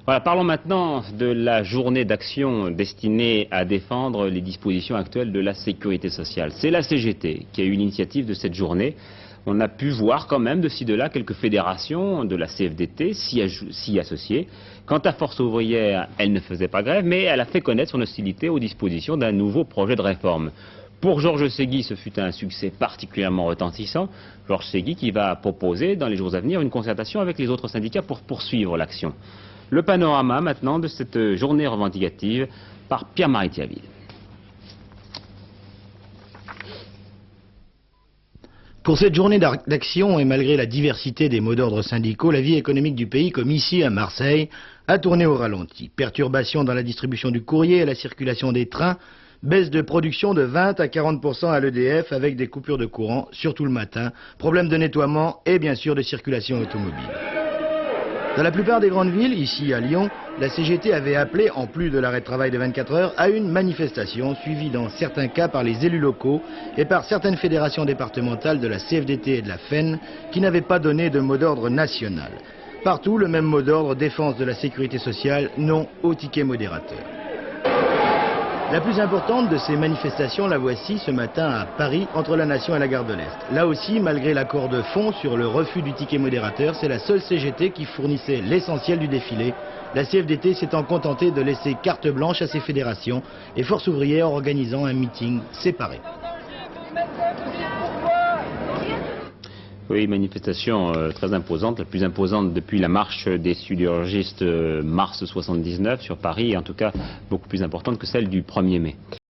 Voilà, parlons maintenant de la journée d'action destinée à défendre les dispositions actuelles de la sécurité sociale. C'est la CGT qui a eu l'initiative de cette journée. On a pu voir quand même de ci de là quelques fédérations de la CFDT s'y associer. Quant à Force ouvrière, elle ne faisait pas grève, mais elle a fait connaître son hostilité aux dispositions d'un nouveau projet de réforme. Pour Georges Segui, ce fut un succès particulièrement retentissant. Georges Segui qui va proposer dans les jours à venir une concertation avec les autres syndicats pour poursuivre l'action. Le panorama maintenant de cette journée revendicative par Pierre-Marie Thiaville. Pour cette journée d'action et malgré la diversité des mots d'ordre syndicaux, la vie économique du pays, comme ici à Marseille, a tourné au ralenti. Perturbations dans la distribution du courrier et la circulation des trains, baisse de production de 20 à 40% à l'EDF avec des coupures de courant, surtout le matin, problème de nettoiement et bien sûr de circulation automobile. Dans la plupart des grandes villes, ici à Lyon, la CGT avait appelé, en plus de l'arrêt de travail de 24 heures, à une manifestation suivie dans certains cas par les élus locaux et par certaines fédérations départementales de la CFDT et de la FEN qui n'avaient pas donné de mot d'ordre national. Partout, le même mot d'ordre, défense de la sécurité sociale, non au ticket modérateur. La plus importante de ces manifestations, la voici ce matin à Paris, entre la Nation et la Gare de l'Est. Là aussi, malgré l'accord de fond sur le refus du ticket modérateur, c'est la seule CGT qui fournissait l'essentiel du défilé. La CFDT s'étant contentée de laisser carte blanche à ses fédérations et Force ouvrière organisant un meeting séparé. Oui, manifestation très imposante, la plus imposante depuis la marche des sidérurgistes mars 79 sur Paris, et en tout cas beaucoup plus importante que celle du 1er mai.